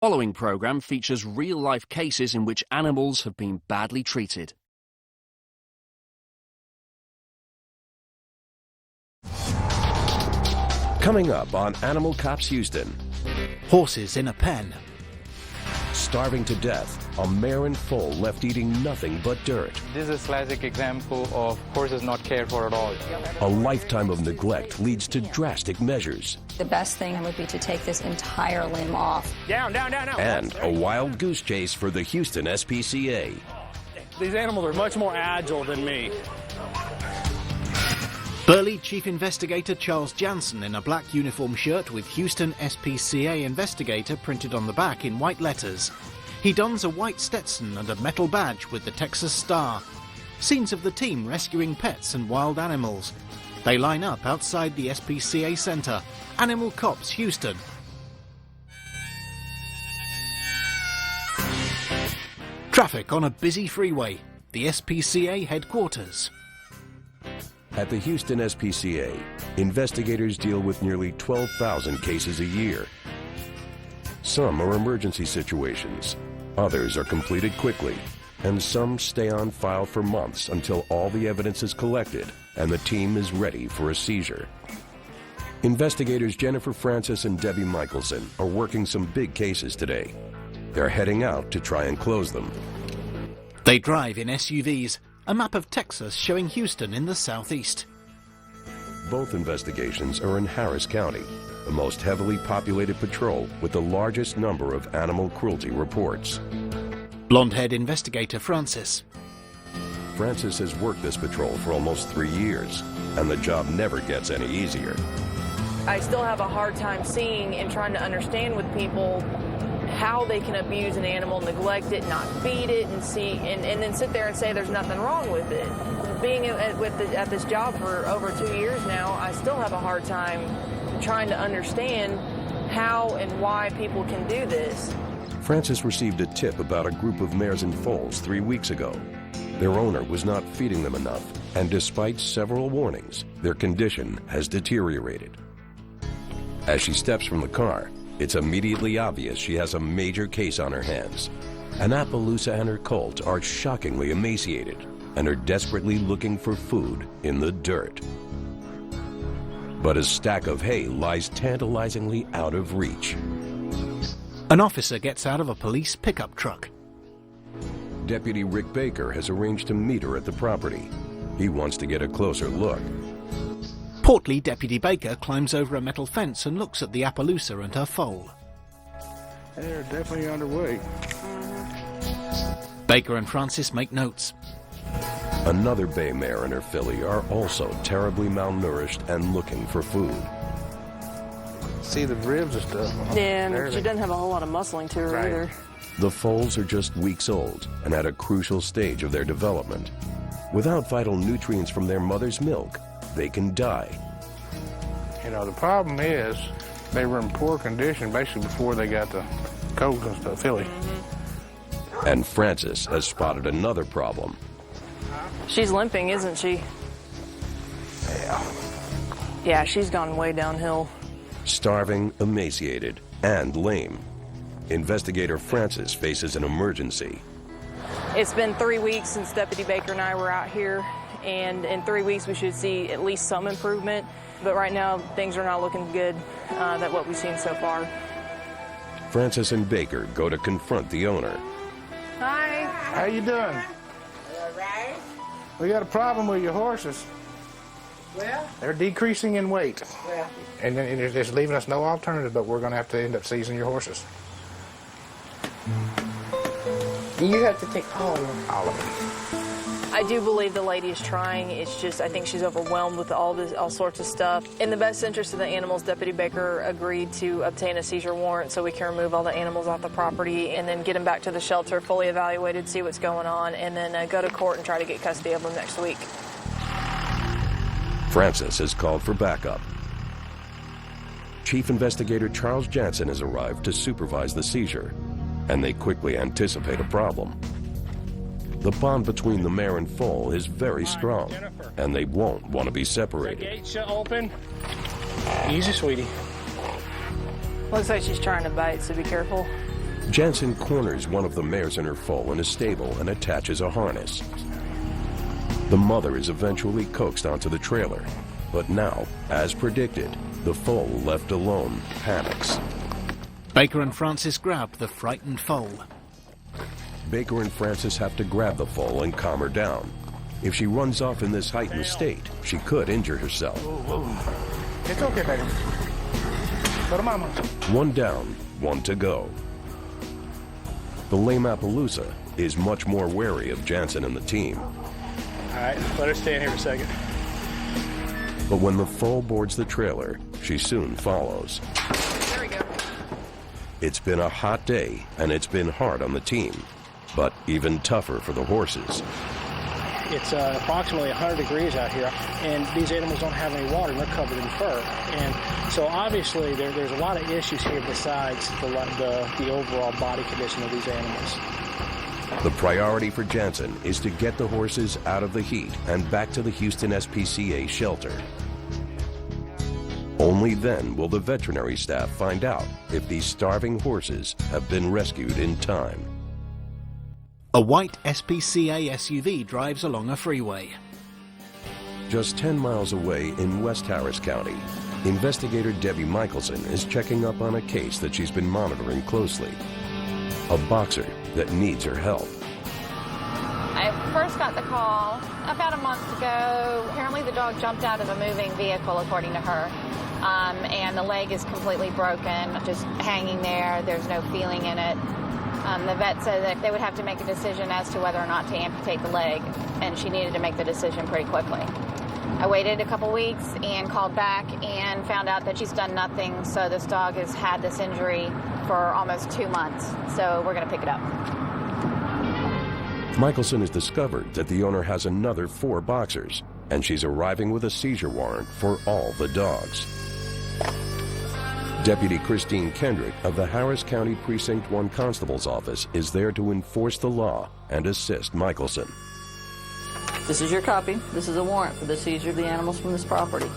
following program features real-life cases in which animals have been badly treated. Coming up on Animal Cops Houston. Horses in a pen. Starving to death, a mare and foal left eating nothing but dirt. This is a classic example of horses not cared for at all. A lifetime of neglect leads to drastic measures. The best thing would be to take this entire limb off. Down. And a wild goose chase for the Houston SPCA. These animals are much more agile than me. Burly Chief Investigator Charles Jantzen in a black uniform shirt with Houston SPCA Investigator printed on the back in white letters. He dons a white Stetson and a metal badge with the Texas Star. Scenes of the team rescuing pets and wild animals. They line up outside the SPCA Center. Animal Cops Houston. Traffic on a busy freeway. The SPCA headquarters. At the Houston SPCA, investigators deal with nearly 12,000 cases a year. Some are emergency situations, others are completed quickly, and some stay on file for months until all the evidence is collected and the team is ready for a seizure. Investigators Jennifer Francis and Debbie Michelson are working some big cases today. They're heading out to try and close them. They drive in SUVs. A map of Texas showing Houston in the southeast. Both investigations are in Harris County, the most heavily populated patrol with the largest number of animal cruelty reports. Blonde-haired investigator Francis. Francis has worked this patrol for almost 3 years, and the job never gets any easier. I still have a hard time seeing and trying to understand with people how they can abuse an animal, neglect it, not feed it, and then sit there and say there's nothing wrong with it. Being at this job for over 2 years now, I still have a hard time trying to understand how and why people can do this. Francis received a tip about a group of mares and foals 3 weeks ago. Their owner was not feeding them enough, and despite several warnings, their condition has deteriorated. As she steps from the car, it's immediately obvious she has a major case on her hands. An Appaloosa and her colt are shockingly emaciated and are desperately looking for food in the dirt. But a stack of hay lies tantalizingly out of reach. An officer gets out of a police pickup truck. Deputy Rick Baker has arranged to meet her at the property. He wants to get a closer look. Portly Deputy Baker climbs over a metal fence and looks at the Appaloosa and her foal. They're definitely underweight. Baker and Francis make notes. Another bay mare and her filly are also terribly malnourished and looking for food. See the ribs and stuff. Yeah, and she doesn't have a whole lot of muscling to her either. The foals are just weeks old and at a crucial stage of their development. Without vital nutrients from their mother's milk, they can die. You know, the problem is they were in poor condition basically before they got the colds and stuff, filly. And Francis has spotted another problem. She's limping, isn't she? Yeah. Yeah, she's gone way downhill. Starving, emaciated, and lame. Investigator Francis faces an emergency. It's been 3 weeks since Deputy Baker and I were out here, and in 3 weeks we should see at least some improvement. But right now things are not looking good, than what we've seen so far. Francis and Baker go to confront the owner. Hi. How you doing? All right. We got a problem with your horses. Well, They're decreasing in weight. well, And then it's just leaving us no alternative, but we're going to have to end up seizing your horses. you have to take all of them. All of them. I do believe the lady is trying. It's just I think she's overwhelmed with all sorts of stuff. In the best interest of the animals, Deputy Baker agreed to obtain a seizure warrant so we can remove all the animals off the property and then get them back to the shelter, fully evaluated, see what's going on, and then go to court and try to get custody of them next week. Francis has called for backup. Chief Investigator Charles Jantzen has arrived to supervise the seizure, and they quickly anticipate a problem. The bond between the mare and foal is very strong, and they won't want to be separated. Gates open. Easy, sweetie. Looks like she's trying to bite, so be careful. Jantzen corners one of the mares in her foal in a stable and attaches a harness. The mother is eventually coaxed onto the trailer, but now, as predicted, the foal left alone panics. Baker and Francis grab the frightened foal. Baker and Francis have to grab the foal and calm her down. If she runs off in this heightened state, she could injure herself. It's okay, baby. Go to mama. One down, one to go. The lame Appaloosa is much more wary of Jantzen and the team. All right, let her stand here for a second. But when the foal boards the trailer, she soon follows. There we go. It's been a hot day, and it's been hard on the team, but even tougher for the horses. It's approximately 100 degrees out here, and these animals don't have any water, and they're covered in fur. And so obviously there's a lot of issues here besides the overall body condition of these animals. The priority for Jantzen is to get the horses out of the heat and back to the Houston SPCA shelter. Only then will the veterinary staff find out if these starving horses have been rescued in time. A white SPCA SUV drives along a freeway. Just 10 miles away in West Harris County, investigator Debbie Michelson is checking up on a case that she's been monitoring closely. A boxer that needs her help. I first got the call about a month ago. Apparently the dog jumped out of a moving vehicle, according to her. And the leg is completely broken, just hanging there. There's no feeling in it. The vet said that they would have to make a decision as to whether or not to amputate the leg, and she needed to make the decision pretty quickly. I waited a couple weeks and called back and found out that she's done nothing, so this dog has had this injury for almost 2 months, so we're going to pick it up. Michelson has discovered that the owner has another 4 boxers, and she's arriving with a seizure warrant for all the dogs. Deputy Christine Kendrick of the Harris County Precinct 1 Constable's Office is there to enforce the law and assist Michelson. This is your copy. This is a warrant for the seizure of the animals from this property.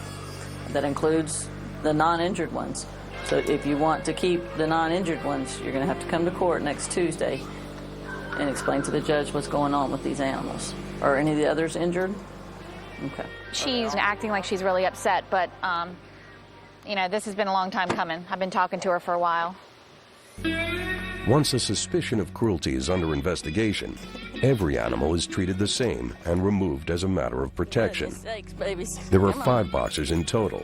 That includes the non-injured ones. So if you want to keep the non-injured ones, you're going to have to come to court next Tuesday and explain to the judge what's going on with these animals. Are any of the others injured? Okay. She's acting like she's really upset, but you know, this has been a long time coming. I've been talking to her for a while. Once a suspicion of cruelty is under investigation, every animal is treated the same and removed as a matter of protection. There are 5 boxers in total.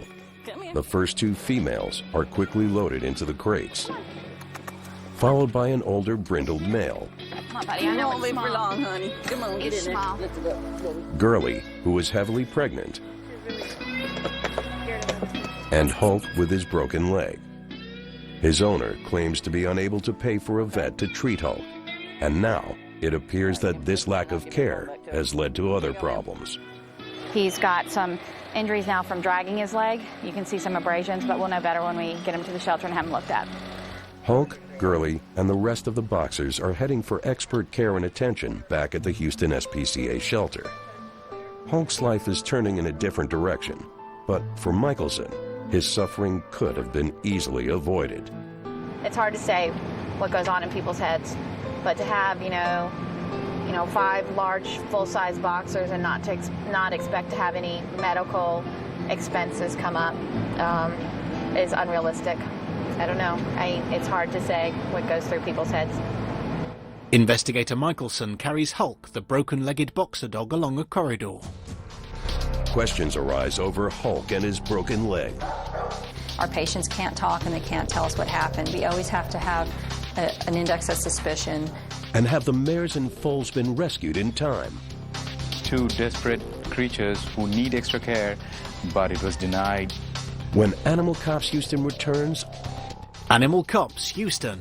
The first 2 females are quickly loaded into the crates, followed by an older brindled male. Come on, buddy. I know it's small. long, honey. Come on, get It's in there. small. Lift it up. Gurley, who is heavily pregnant, and Hulk with his broken leg. His owner claims to be unable to pay for a vet to treat Hulk, and now it appears that this lack of care has led to other problems. He's got some injuries now from dragging his leg. You can see some abrasions, but we'll know better when we get him to the shelter and have him looked at. Hulk, Gurley, and the rest of the boxers are heading for expert care and attention back at the Houston SPCA shelter. Hulk's life is turning in a different direction, but for Michelson, his suffering could have been easily avoided. It's hard to say what goes on in people's heads, but to have, you know, 5 large full-size boxers and not expect to have any medical expenses come up is unrealistic. I don't know. It's hard to say what goes through people's heads. Investigator Michelson carries Hulk, the broken-legged boxer dog, along a corridor. Questions arise over Hulk and his broken leg. Our patients can't talk and they can't tell us what happened. We always have to have an index of suspicion. And have the mares and foals been rescued in time? 2 desperate creatures who need extra care, but it was denied. When Animal Cops Houston returns, Animal Cops Houston.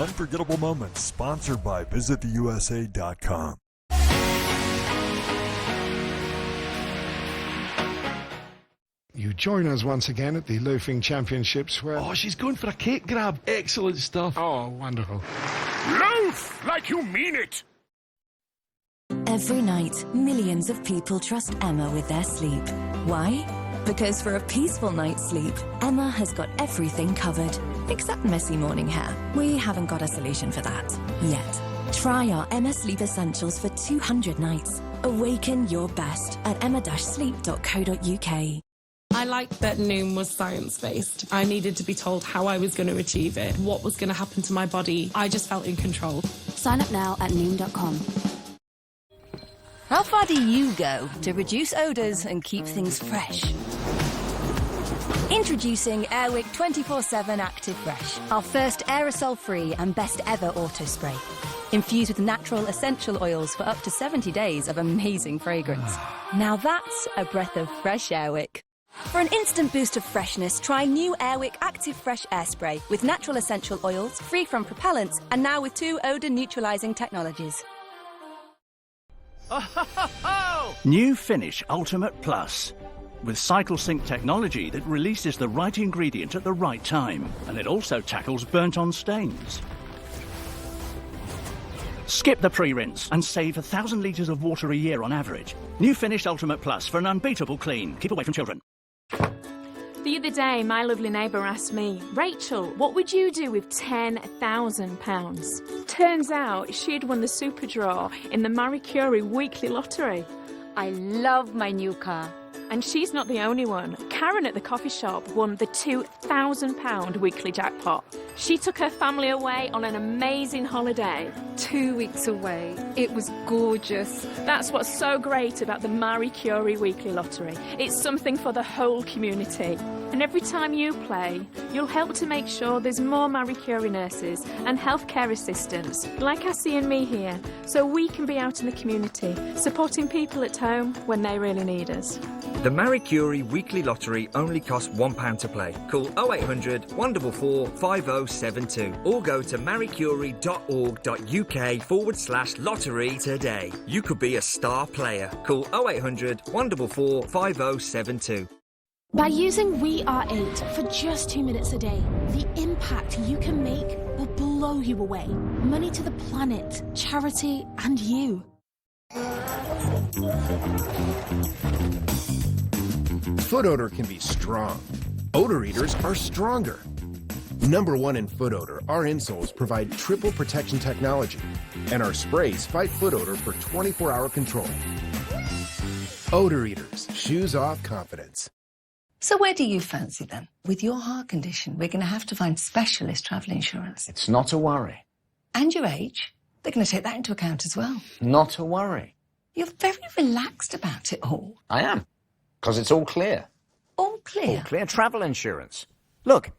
Unforgettable Moments, sponsored by visittheusa.com. You join us once again at the Loafing Championships where... Oh, she's going for a cake grab. Excellent stuff. Oh, wonderful. Loaf like you mean it! Every night, millions of people trust Emma with their sleep. Why? Because for a peaceful night's sleep, Emma has got everything covered. Except messy morning hair. We haven't got a solution for that yet. Try our Emma Sleep Essentials for 200 nights. Awaken your best at emma-sleep.co.uk. I liked that Noom was science-based. I needed to be told how I was going to achieve it, what was going to happen to my body. I just felt in control. Sign up now at Noom.com. How far do you go to reduce odours and keep things fresh? Introducing Airwick 24/7 Active Fresh, our first aerosol-free and best ever auto spray. Infused with natural essential oils for up to 70 days of amazing fragrance. Now that's a breath of fresh Airwick. For an instant boost of freshness, try new Airwick Active Fresh Air Spray with natural essential oils, free from propellants, and now with 2 odour neutralising technologies. New Finish Ultimate Plus. With CycleSync technology that releases the right ingredient at the right time, and it also tackles burnt-on stains. Skip the pre-rinse and save 1,000 litres of water a year on average. New Finish Ultimate Plus for an unbeatable clean. Keep away from children. The other day, my lovely neighbour asked me, Rachel, what would you do with £10,000? Turns out she had won the super draw in the Marie Curie weekly lottery. I love my new car. And she's not the only one. Karen at the coffee shop won the £2,000 weekly jackpot. She took her family away on an amazing holiday. 2 weeks away. It was gorgeous. That's what's so great about the Marie Curie weekly lottery. It's something for the whole community. And every time you play, you'll help to make sure there's more Marie Curie nurses and healthcare assistants, like Cassie and me here, so we can be out in the community, supporting people at home when they really need us. The Marie Curie Weekly Lottery only costs £1 to play. Call 0800 144 5072 or go to mariecurie.org.uk/lottery today. You could be a star player. Call 0800 144 5072. By using We Are 8 for just 2 minutes a day, the impact you can make will blow you away. Money to the planet, charity, and you. Foot odor can be strong. Odor eaters are stronger. #1 in foot odor, our insoles provide triple protection technology, and our sprays fight foot odor for 24-hour control. Odor eaters, shoes off confidence. So where do you fancy them? With your heart condition, we're going to have to find specialist travel insurance. It's not a worry. And your age. They're going to take that into account as well. Not a worry. You're very relaxed about it all. I am. Because it's all clear. All clear? All clear travel insurance. Look,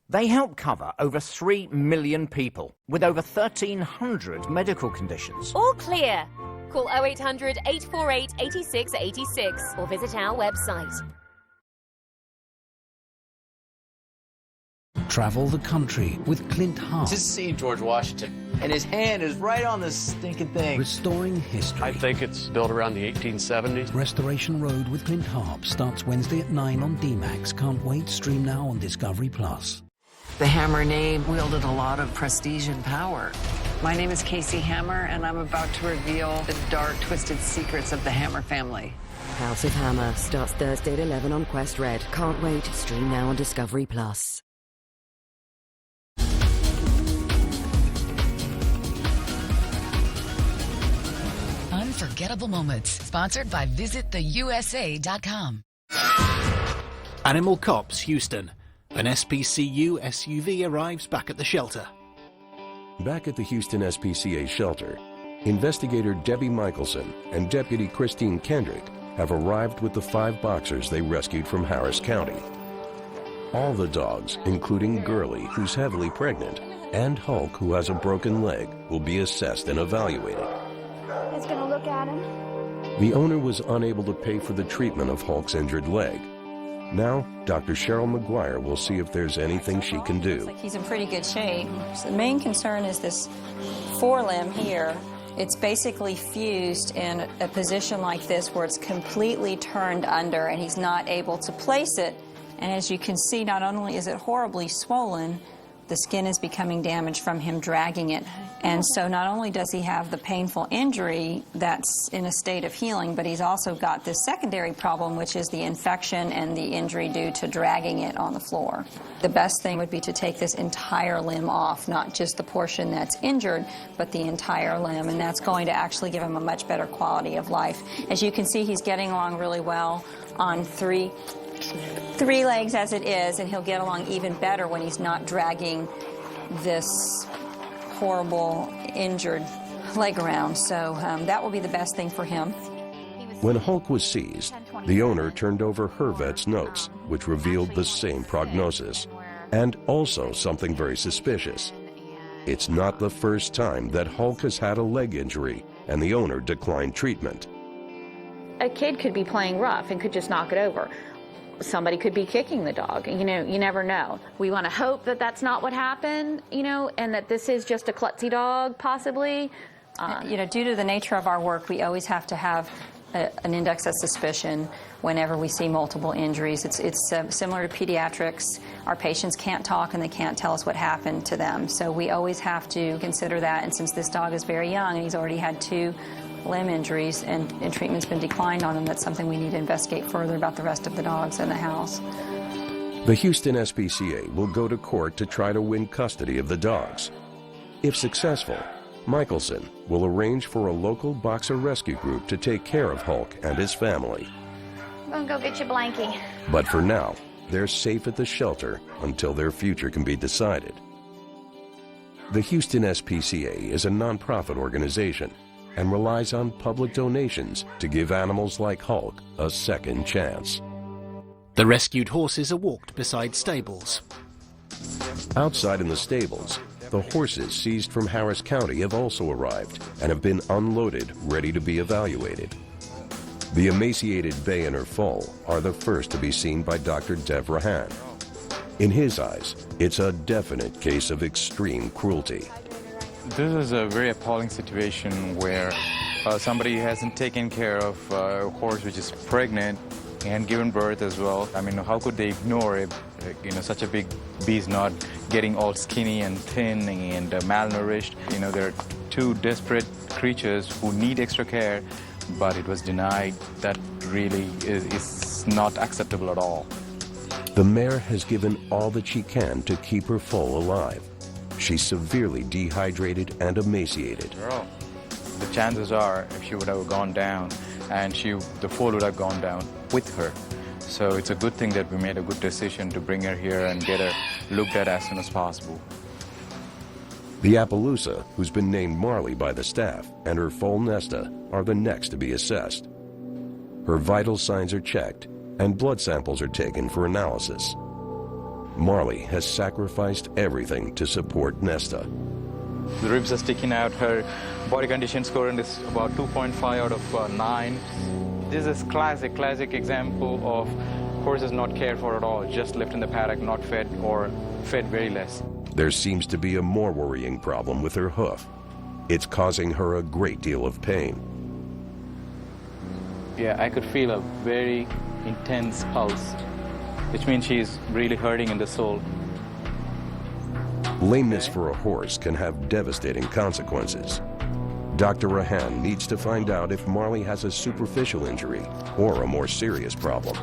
they help cover over 3 million people with over 1,300 medical conditions. All clear. Call 0800 848 8686 or visit our website. Travel the country with Clint Hart. Just seeing George Washington, and his hand is right on this stinking thing. Restoring history. I think it's built around the 1870s. Restoration Road with Clint Hart starts Wednesday at 9 on D-Max. Can't wait. Stream now on Discovery+. The Hammer name wielded a lot of prestige and power. My name is Casey Hammer, and I'm about to reveal the dark, twisted secrets of the Hammer family. House of Hammer starts Thursday at 11 on Quest Red. Can't wait. Stream now on Discovery+. Unforgettable moments, sponsored by visittheusa.com. Animal Cops Houston. An SPCU SUV arrives back at the shelter. Back at the Houston SPCA shelter, investigator Debbie Michelson and Deputy Christine Kendrick have arrived with the 5 boxers they rescued from Harris County. All the dogs, including Girly, who's heavily pregnant, and Hulk, who has a broken leg, will be assessed and evaluated. It's gonna look at him. The owner was unable to pay for the treatment of Hulk's injured leg. Now, Dr. Cheryl McGuire will see if there's anything she can do. He's in pretty good shape. So the main concern is this forelimb here. It's basically fused in a position like this where it's completely turned under and he's not able to place it. And as you can see, not only is it horribly swollen, The skin is becoming damaged from him dragging it. And so not only does he have the painful injury that's in a state of healing, but he's also got this secondary problem, which is the infection and the injury due to dragging it on the floor. The best thing would be to take this entire limb off, not just the portion that's injured, but the entire limb, and that's going to actually give him a much better quality of life. As you can see, he's getting along really well on three legs as it is, and he'll get along even better when he's not dragging this horrible injured leg around. So that will be the best thing for him. When Hulk was seized, the owner turned over her vet's notes, which revealed the same prognosis, and also something very suspicious. It's not the first time that Hulk has had a leg injury and the owner declined treatment. A kid could be playing rough and could just knock it over. Somebody could be kicking the dog. You know, you never know. We want to hope that that's not what happened, you know, and that this is just a klutzy dog, possibly. You know, due to the nature of our work, we always have to have an index of suspicion whenever we see multiple injuries. It's similar to pediatrics. Our patients can't talk and they can't tell us what happened to them. So we always have to consider that. And since this dog is very young and he's already had 2 limb injuries and treatment's been declined on him, that's something we need to investigate further about the rest of the dogs in the house. The Houston SPCA will go to court to try to win custody of the dogs. If successful, Michelson will arrange for a local boxer rescue group to take care of Hulk and his family. I'm gonna go get you a blankie. But for now, they're safe at the shelter until their future can be decided. The Houston SPCA is a nonprofit organization and relies on public donations to give animals like Hulk a second chance. The rescued horses are walked beside stables. Outside in the stables, the horses seized from Harris County have also arrived and have been unloaded, ready to be evaluated. The emaciated bay and her foal are the first to be seen by Dr. Dev Rahan. In his eyes, it's a definite case of extreme cruelty. This is a very appalling situation where somebody hasn't taken care of a horse which is pregnant and given birth as well. I mean, how could they ignore it? You know, such a big beast not getting all skinny and thin and malnourished. You know, there are 2 desperate creatures who need extra care, but it was denied. That really is not acceptable at all. The mare has given all that she can to keep her foal alive. She's severely dehydrated and emaciated. Girl, the chances are if she would have gone down and the foal would have gone down with her. So it's a good thing that we made a good decision to bring her here and get her looked at as soon as possible. The Appaloosa, who's been named Marley by the staff, and her foal Nesta are the next to be assessed. Her vital signs are checked and blood samples are taken for analysis. Marley has sacrificed everything to support Nesta. The ribs are sticking out. Her body condition score is about 2.5 out of 9. This is classic example of horses not cared for at all, just left in the paddock, not fed or fed very less. There seems to be a more worrying problem with her hoof. It's causing her a great deal of pain. Yeah, I could feel a very intense pulse, which means she's really hurting in the sole. Lameness for a horse can have devastating consequences. Dr. Rahan needs to find out if Marley has a superficial injury or a more serious problem.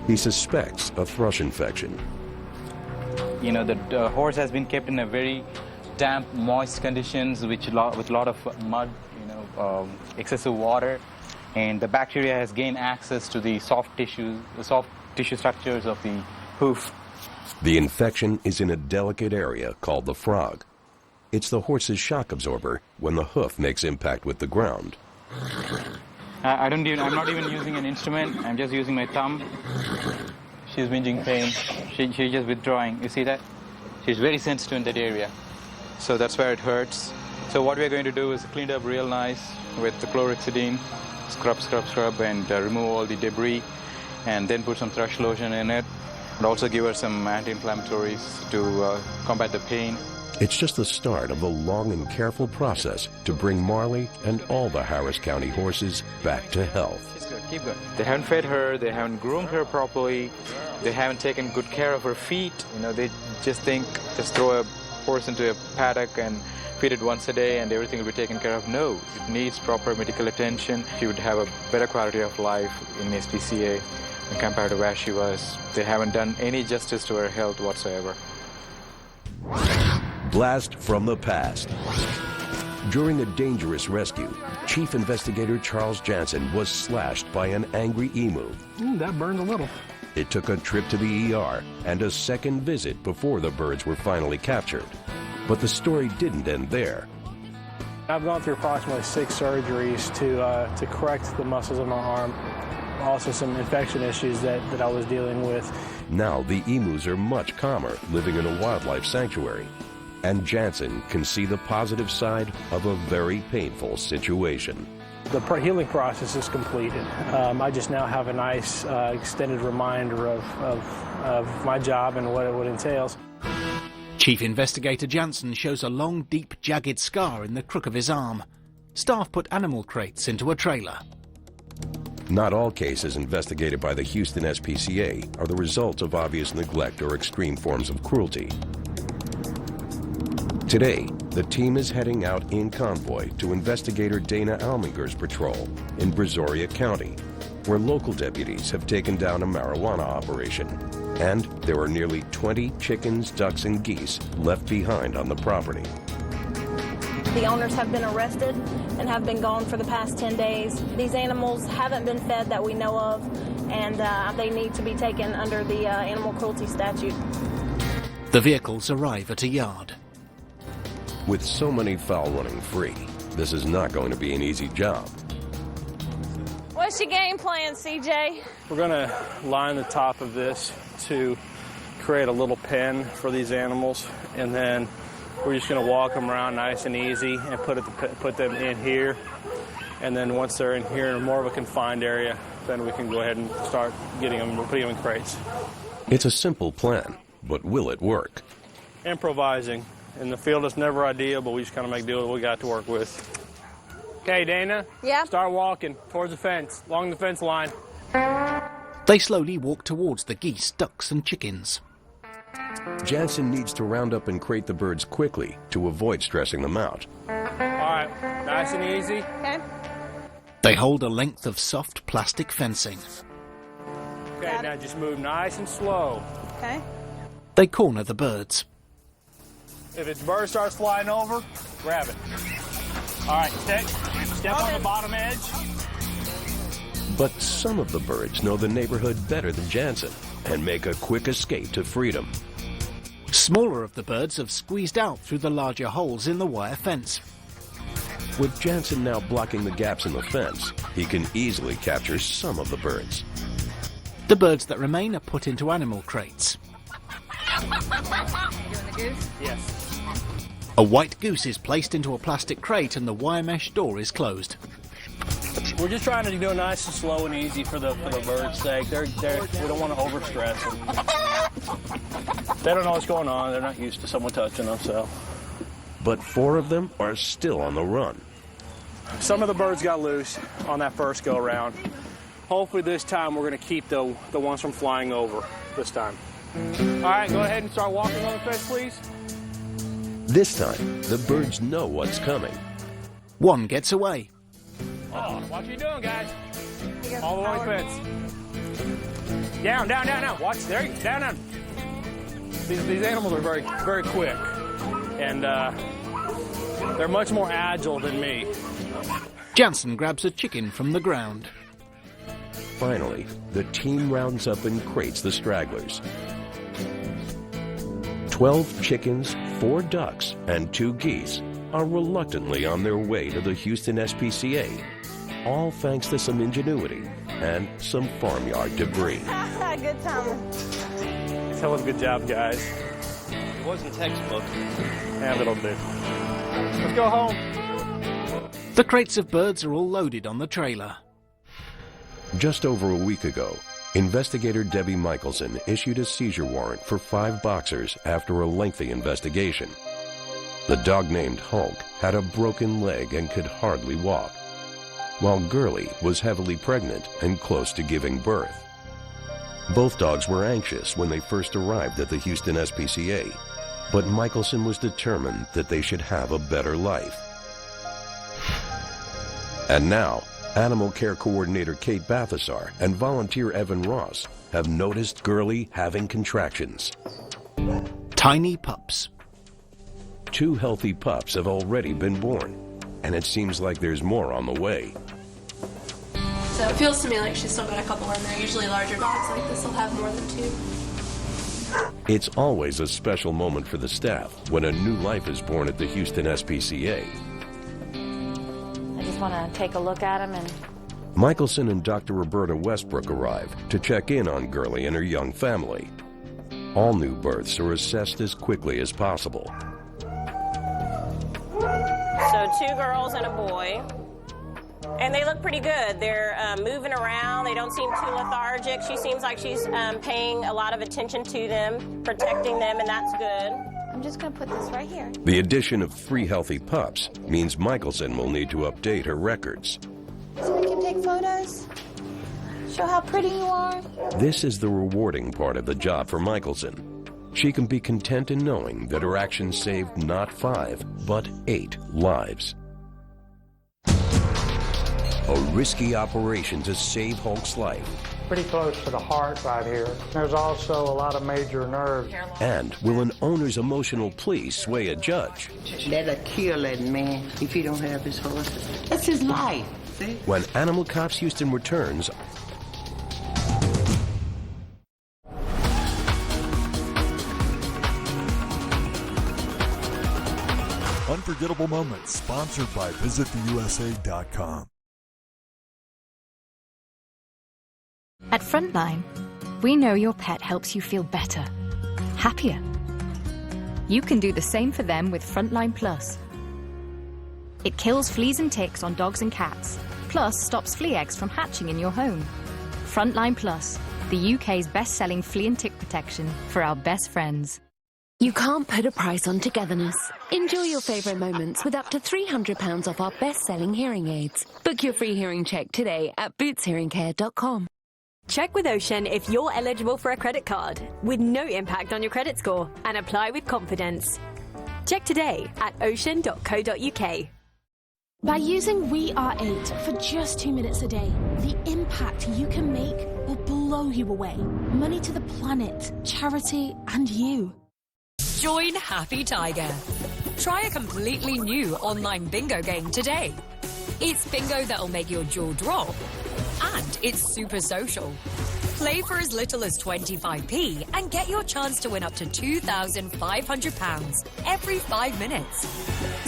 He suspects a thrush infection. You know, the horse has been kept in a very damp, moist conditions with a lot of mud, excessive water, and the bacteria has gained access to the soft tissue structures of the hoof. The infection is in a delicate area called the frog. It's the horse's shock absorber when the hoof makes impact with the ground. I'm not even using an instrument. I'm just using my thumb. She's whinging pain. She's just withdrawing. You see that? She's very sensitive in that area. So that's where it hurts. So what we're going to do is clean it up real nice with the chlorhexidine, scrub, and remove all the debris, and then put some thrush lotion in it. And also give her some anti-inflammatories to combat the pain. It's just the start of a long and careful process to bring Marley and all the Harris County horses back to health. She's good. Keep going. They haven't fed her, they haven't groomed her properly, they haven't taken good care of her feet. You know, they just think just throw a horse into a paddock and feed it once a day and everything will be taken care of. No, it needs proper medical attention. She would have a better quality of life in SPCA compared to where she was. They haven't done any justice to her health whatsoever. Blast from the past. During a dangerous rescue, Chief Investigator Charles Jantzen was slashed by an angry emu. That burned a little. It took a trip to the ER and a second visit before the birds were finally captured. But the story didn't end there. I've gone through approximately 6 surgeries to correct the muscles of my arm. Also some infection issues that I was dealing with. Now the emus are much calmer, living in a wildlife sanctuary. And Jantzen can see the positive side of a very painful situation. The healing process is completed. I just now have a nice extended reminder of my job and what it entails. Chief Investigator Jantzen shows a long, deep, jagged scar in the crook of his arm. Staff put animal crates into a trailer. Not all cases investigated by the Houston SPCA are the result of obvious neglect or extreme forms of cruelty. Today, the team is heading out in convoy to Investigator Dana Alminger's patrol in Brazoria County, where local deputies have taken down a marijuana operation. And there are nearly 20 chickens, ducks, and geese left behind on the property. The owners have been arrested and have been gone for the past 10 days. These animals haven't been fed that we know of, and they need to be taken under the animal cruelty statute. The vehicles arrive at a yard. With so many fowl running free, this is not going to be an easy job. What's your game plan, CJ? We're going to line the top of this to create a little pen for these animals, and then we're just going to walk them around nice and easy and put them in here. And then once they're in here in more of a confined area, then we can go ahead and start putting them in crates. It's a simple plan, but will it work? Improvising. In the field, it's never ideal, but we just kind of make do with what we got to work with. Okay, Dana? Yeah? Start walking towards the fence, along the fence line. They slowly walk towards the geese, ducks, and chickens. Jantzen needs to round up and crate the birds quickly to avoid stressing them out. All right, nice and easy. Okay. They hold a length of soft plastic fencing. Okay, now just move nice and slow. Okay. They corner the birds. If its bird starts flying over, grab it. All right, step on the bottom edge. But some of the birds know the neighborhood better than Jantzen and make a quick escape to freedom. Smaller of the birds have squeezed out through the larger holes in the wire fence. With Jantzen now blocking the gaps in the fence, he can easily capture some of the birds. The birds that remain are put into animal crates. Yes. A white goose is placed into a plastic crate and the wire mesh door is closed. We're just trying to do it nice and slow and easy for the birds' sake. We don't want to overstress them. They don't know what's going on. They're not used to someone touching them, so. But 4 of them are still on the run. Some of the birds got loose on that first go-around. Hopefully this time we're going to keep the ones from flying over this time. All right, go ahead and start walking on the fence, please. This time, the birds know what's coming. One gets away. Oh, what are you doing, guys? All the way fence. Down. Watch, there, down. These animals are very, very quick, and they're much more agile than me. Jantzen grabs a chicken from the ground. Finally, the team rounds up and crates the stragglers. 12 chickens, 4 ducks, and 2 geese are reluctantly on their way to the Houston SPCA, all thanks to some ingenuity and some farmyard debris. Good time. Hell of a good job, guys. It wasn't textbook. Yeah, that'll do. Let's go home. The crates of birds are all loaded on the trailer. Just over a week ago, Investigator Debbie Michelson issued a seizure warrant for 5 boxers after a lengthy investigation. The dog named Hulk had a broken leg and could hardly walk, while Girly was heavily pregnant and close to giving birth. Both dogs were anxious when they first arrived at the Houston SPCA, but Michelson was determined that they should have a better life. And now, Animal Care Coordinator Kate Balthasar and volunteer Evan Ross have noticed Girly having contractions. Tiny pups. 2 healthy pups have already been born, and it seems like there's more on the way. So it feels to me like she's still got a couple in there. Usually larger dogs like this will have more than 2. It's always a special moment for the staff when a new life is born at the Houston SPCA. I just want to take a look at him and... Michelson and Dr. Roberta Westbrook arrive to check in on Girly and her young family. All new births are assessed as quickly as possible. So 2 girls and a boy. And they look pretty good. They're moving around. They don't seem too lethargic. She seems like she's paying a lot of attention to them, protecting them, and that's good. I'm just going to put this right here. The addition of 3 healthy pups means Michelson will need to update her records. So we can take photos? Show how pretty you are? This is the rewarding part of the job for Michelson. She can be content in knowing that her actions saved not 5, but 8 lives. A risky operation to save Hulk's life. Pretty close to the heart right here. There's also a lot of major nerves. And will an owner's emotional plea sway a judge? That'll kill that man if he don't have his horse. That's his life. See? When Animal Cops Houston returns, Unforgettable Moments, sponsored by visittheusa.com. At Frontline, we know your pet helps you feel better, happier. You can do the same for them with Frontline Plus. It kills fleas and ticks on dogs and cats, plus stops flea eggs from hatching in your home. Frontline Plus, the UK's best-selling flea and tick protection for our best friends. You can't put a price on togetherness. Enjoy your favourite moments with up to £300 off our best-selling hearing aids. Book your free hearing check today at bootshearingcare.com. Check with Ocean if you're eligible for a credit card with no impact on your credit score and apply with confidence. Check today at ocean.co.uk. By using We Are 8 for just 2 minutes a day, the impact you can make will blow you away. Money to the planet, charity, and you. Join Happy Tiger. Try a completely new online bingo game today. It's bingo that'll make your jaw drop, and it's super social. Play for as little as 25p and get your chance to win up to £2,500 every 5 minutes.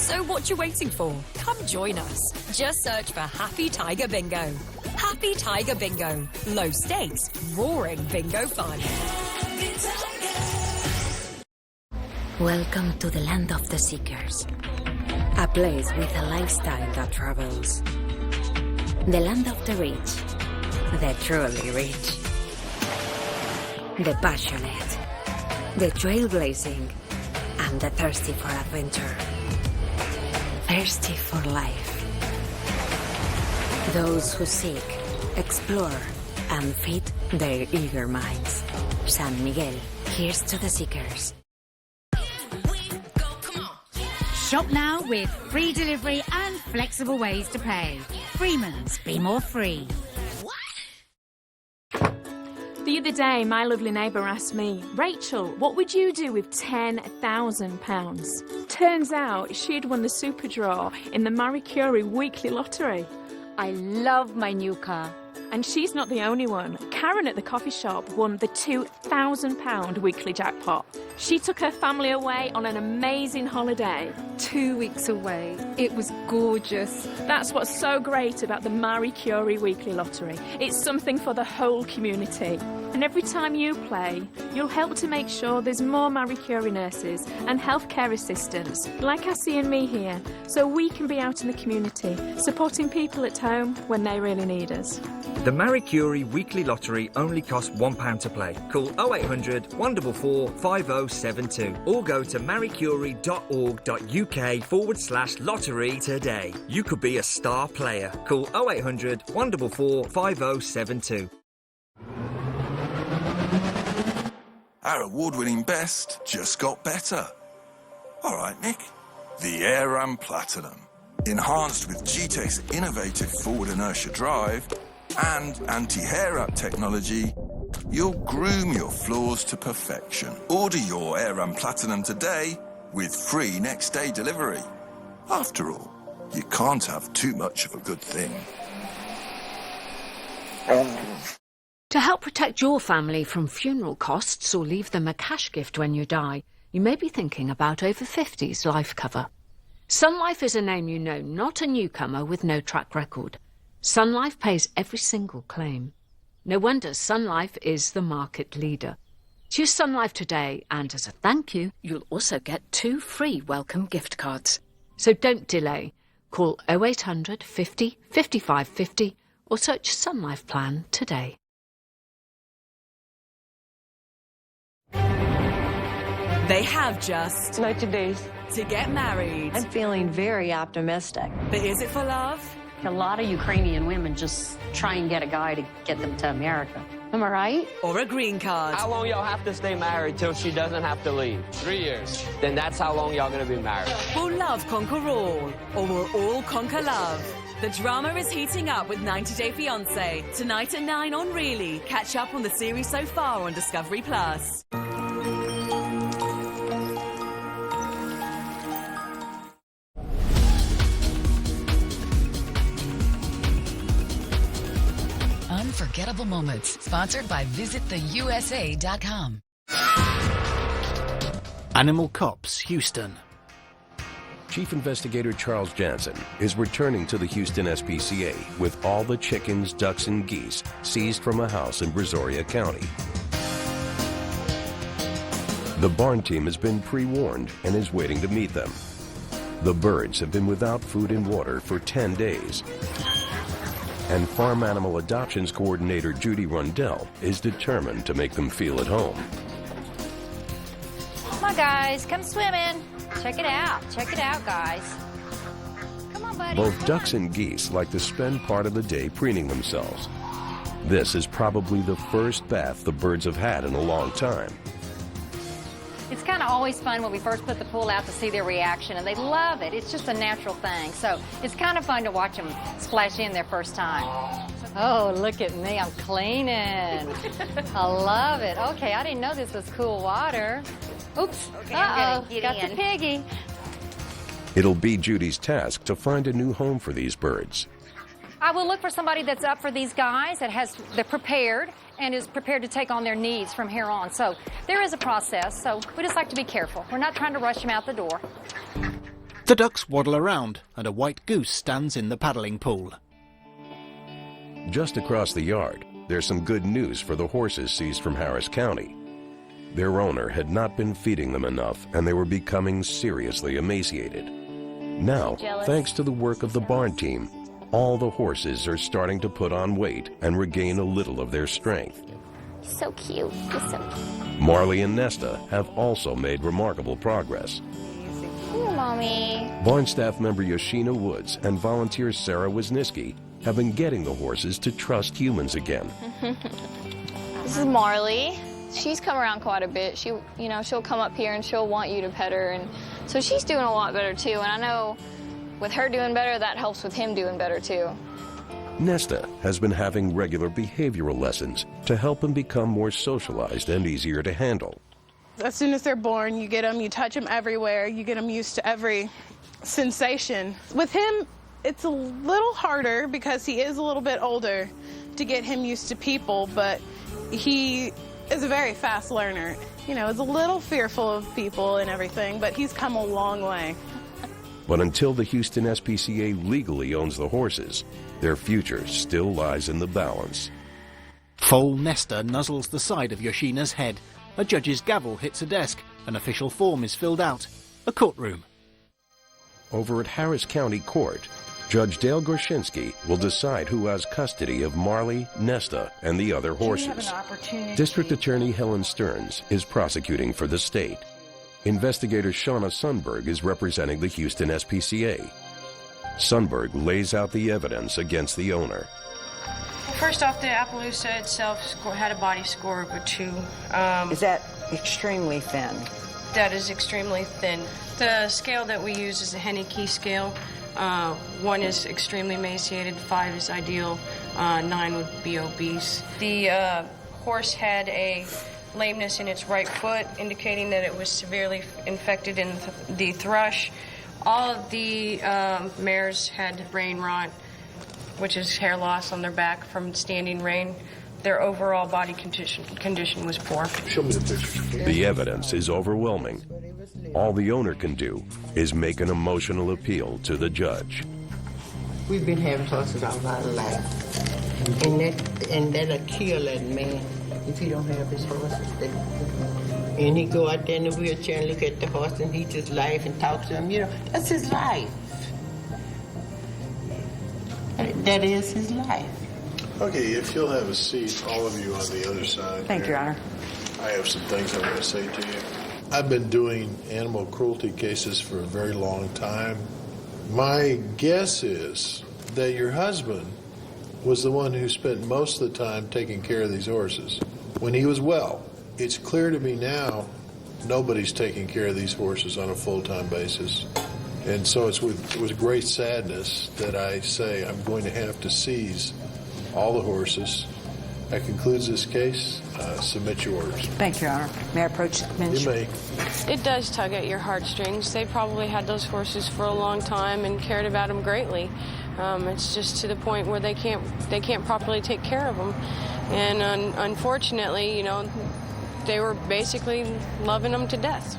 So what you waiting for? Come join us. Just search for Happy Tiger Bingo. Happy Tiger Bingo. Low stakes, roaring bingo fun. Welcome to the land of the seekers. A place with a lifestyle that travels. The land of the rich. The truly rich. The passionate. The trailblazing. And the thirsty for adventure. Thirsty for life. Those who seek, explore, and feed their eager minds. San Miguel, here's to the seekers. Shop now with free delivery and flexible ways to pay. Freeman's, be more free. The other day, my lovely neighbour asked me, Rachel, what would you do with £10,000? Turns out she'd won the super draw in the Mare weekly lottery. I love my new car. And she's not the only one. Karen at the coffee shop won the £2,000 weekly jackpot. She took her family away on an amazing holiday. 2 weeks away. It was gorgeous. That's what's so great about the Marie Curie weekly lottery. It's something for the whole community. And every time you play, you'll help to make sure there's more Marie Curie nurses and healthcare assistants, like Cassie and me here, so we can be out in the community, supporting people at home when they really need us. The Marie Curie weekly lottery only costs £1 to play. Call 0800 144 5072 or go to mariecurie.org.uk/lottery today. You could be a star player. Call 0800 144 5072. Our award-winning best just got better. All right, Nick. The Air Platinum. Enhanced with GTEC's innovative forward inertia drive and anti-hair up technology, you'll groom your floors to perfection. Order your Air Platinum today with free next-day delivery. After all, you can't have too much of a good thing. To help protect your family from funeral costs or leave them a cash gift when you die, you may be thinking about over 50s life cover. Sun Life is a name you know, not a newcomer with no track record. Sun Life pays every single claim. No wonder Sun Life is the market leader. Choose Sun Life today, and as a thank you, you'll also get 2 free welcome gift cards. So don't delay. Call 0800 50 55 50 or search Sun Life Plan today. They have just 90 days to get married. I'm feeling very optimistic. But is it for love? A lot of Ukrainian women just try and get a guy to get them to America. Am I right? Or a green card. How long y'all have to stay married till she doesn't have to leave? 3 years. Then that's how long y'all gonna be married. Will love conquer all? Or will all conquer love? The drama is heating up with 90 Day Fiancé. Tonight at 9 on Really. Catch up on the series so far on Discovery Plus. Unforgettable moments, sponsored by visittheusa.com. Animal Cops, Houston. Chief Investigator Charles Jantzen is returning to the Houston SPCA with all the chickens, ducks, and geese seized from a house in Brazoria County. The barn team has been pre-warned and is waiting to meet them. The birds have been without food and water for 10 days. And Farm Animal Adoptions Coordinator Judy Rundell is determined to make them feel at home. Come on, guys, come swimming. Check it out, guys. Come on, buddy. Both ducks and geese like to spend part of the day preening themselves. This is probably the first bath the birds have had in a long time. It's kind of always fun when we first put the pool out to see their reaction, and they love it. It's just a natural thing. So it's kind of fun to watch them splash in their first time. Oh, look at me, I'm cleaning. I love it. Okay, I didn't know this was cool water. Oops, okay, got the piggy. It'll be Judy's task to find a new home for these birds. I will look for somebody that's up for these guys, they're prepared, and is prepared to take on their needs from here on. So there is a process, so we just like to be careful. We're not trying to rush them out the door. The ducks waddle around, and a white goose stands in the paddling pool. Just across the yard, there's some good news for the horses seized from Harris County. Their owner had not been feeding them enough, and they were becoming seriously emaciated. Now, thanks to the work of the barn team, all the horses are starting to put on weight and regain a little of their strength. So cute. He's so cute. Marley and Nesta have also made remarkable progress. Here, Mommy. Barn staff member Yoshina Woods and volunteer Sarah Wisniewski have been getting the horses to trust humans again. This is Marley. She's come around quite a bit. She'll come up here and she'll want you to pet her, and so she's doing a lot better too. And I know with her doing better, that helps with him doing better too. Nesta has been having regular behavioral lessons to help him become more socialized and easier to handle. As soon as they're born, you get them, you touch them everywhere, you get them used to every sensation. With him, it's a little harder because he is a little bit older to get him used to people, but he is a very fast learner. You know, is a little fearful of people and everything, but he's come a long way. But until the Houston SPCA legally owns the horses, their future still lies in the balance. Foal Nesta nuzzles the side of Yoshina's head. A judge's gavel hits a desk. An official form is filled out. A courtroom. Over at Harris County Court, Judge Dale Gorshinsky will decide who has custody of Marley, Nesta, and the other horses. District Attorney Helen Stearns is prosecuting for the state. Investigator Shauna Sundberg is representing the Houston SPCA. Sundberg lays out the evidence against the owner. First off, the Appaloosa itself had a body score of a 2. Is that extremely thin? That is extremely thin. The scale that we use is the Hennicky scale. 1 is extremely emaciated, 5 is ideal, 9 would be obese. The horse had a lameness in its right foot, indicating that it was severely infected in the thrush. All of the mares had brain rot, which is hair loss on their back from standing rein. Their overall body condition was poor. Show me the pictures. The evidence is overwhelming. All the owner can do is make an emotional appeal to the judge. We've been having horses all our life, and that'll kill that man if he don't have his horses. And he go out there in the wheelchair and look at the horse and he just laugh and talk to him. You know, that's his life. That is his life. Okay, if you'll have a seat, all of you on the other side. Thank you, Your Honor. I have some things I want to say to you. I've been doing animal cruelty cases for a very long time. My guess is that your husband was the one who spent most of the time taking care of these horses when he was well. It's clear to me now nobody's taking care of these horses on a full-time basis. And so it's with great sadness that I say I'm going to have to seize all the horses. That concludes this case. Submit your orders. Thank you, Your Honor. May I approach the bench? You may. It does tug at your heartstrings. They probably had those horses for a long time and cared about them greatly. It's just to the point where they can't properly take care of them. And unfortunately, you know, they were basically loving them to death.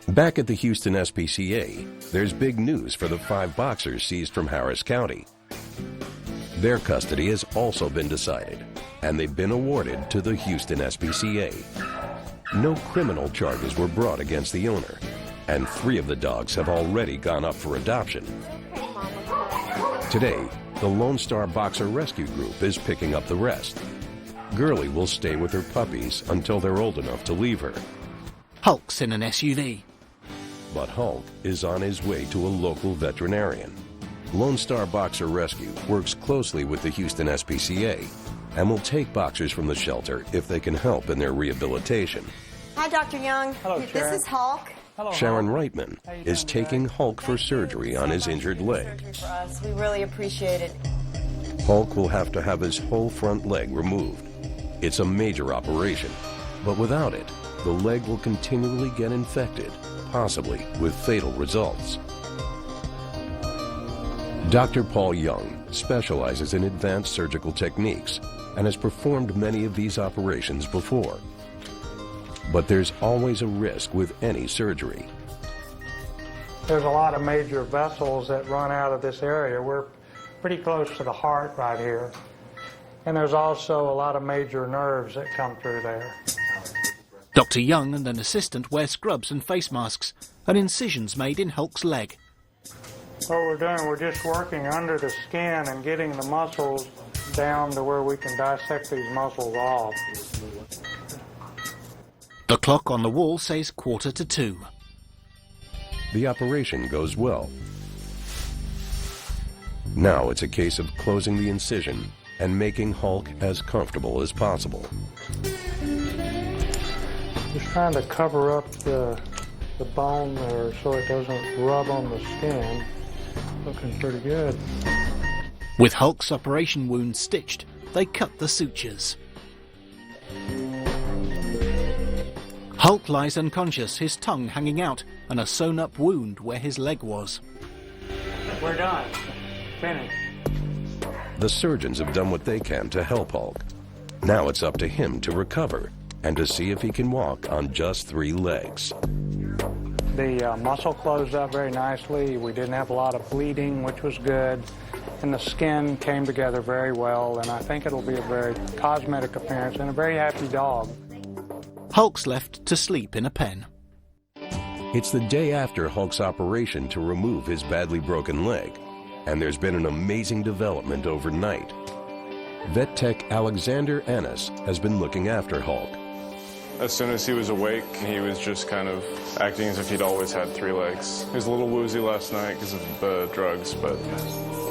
Back at the Houston SPCA, there's big news for the 5 boxers seized from Harris County. Their custody has also been decided, and they've been awarded to the Houston SPCA. No criminal charges were brought against the owner, and 3 of the dogs have already gone up for adoption. Today, the Lone Star Boxer Rescue Group is picking up the rest. Girlie will stay with her puppies until they're old enough to leave her. Hulk's in an SUV. But Hulk is on his way to a local veterinarian. Lone Star Boxer Rescue works closely with the Houston SPCA and will take boxers from the shelter if they can help in their rehabilitation. Hi, Dr. Young. Hello, Sharon. This is Hulk. Hello, Sharon Reitman is taking Hulk for surgery on his injured leg. For us. We really appreciate it. Hulk will have to have his whole front leg removed. It's a major operation, but without it, the leg will continually get infected, possibly with fatal results. Dr. Paul Young specializes in advanced surgical techniques and has performed many of these operations before. But there's always a risk with any surgery. There's a lot of major vessels that run out of this area. We're pretty close to the heart right here. And there's also a lot of major nerves that come through there. Dr. Young and an assistant wear scrubs and face masks, and incisions made in Hulk's leg. What we're doing, we're just working under the skin and getting the muscles down to where we can dissect these muscles off. The clock on the wall says 1:45. The operation goes well. Now it's a case of closing the incision and making Hulk as comfortable as possible. Just trying to cover up the bone there so it doesn't rub on the skin. Looking pretty good. With Hulk's operation wound stitched, they cut the sutures. Hulk lies unconscious, his tongue hanging out, and a sewn-up wound where his leg was. We're done. Finished. The surgeons have done what they can to help Hulk. Now it's up to him to recover and to see if he can walk on just 3 legs. The muscle closed up very nicely. We didn't have a lot of bleeding, which was good. And the skin came together very well, and I think it'll be a very cosmetic appearance and a very happy dog. Hulk's left to sleep in a pen. It's the day after Hulk's operation to remove his badly broken leg, and there's been an amazing development overnight. Vet tech Alexander Annis has been looking after Hulk. As soon as he was awake, he was just kind of acting as if he'd always had 3 legs. He was a little woozy last night because of the drugs, but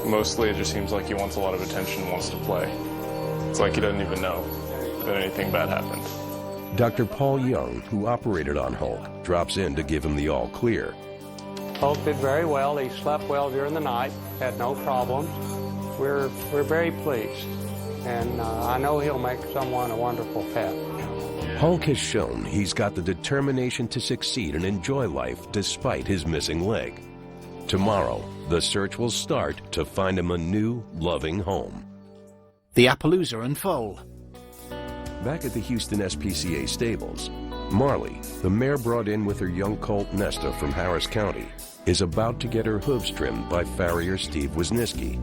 mostly it just seems like he wants a lot of attention and wants to play. It's like he doesn't even know that anything bad happened. Dr. Paul Young, who operated on Hulk, drops in to give him the all clear. Hulk did very well. He slept well during the night, had no problems. We're very pleased, and I know he'll make someone a wonderful pet. Hulk has shown he's got the determination to succeed and enjoy life despite his missing leg. Tomorrow, the search will start to find him a new, loving home. The Appaloosa and foal. Back at the Houston SPCA stables, Marley, the mare brought in with her young colt Nesta from Harris County, is about to get her hooves trimmed by farrier Steve Wisniewski.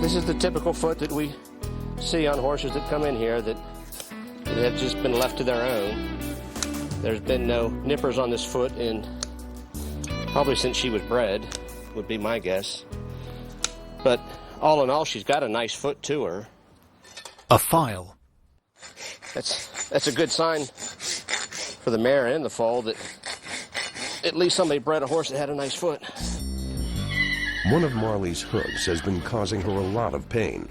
This is the typical foot that we see on horses that come in here that have just been left to their own. There's been no nippers on this foot in probably since she was bred, would be my guess. But all in all, she's got a nice foot to her. A file. That's a good sign for the mare and the foal that at least somebody bred a horse that had a nice foot. One of Marley's hooves has been causing her a lot of pain.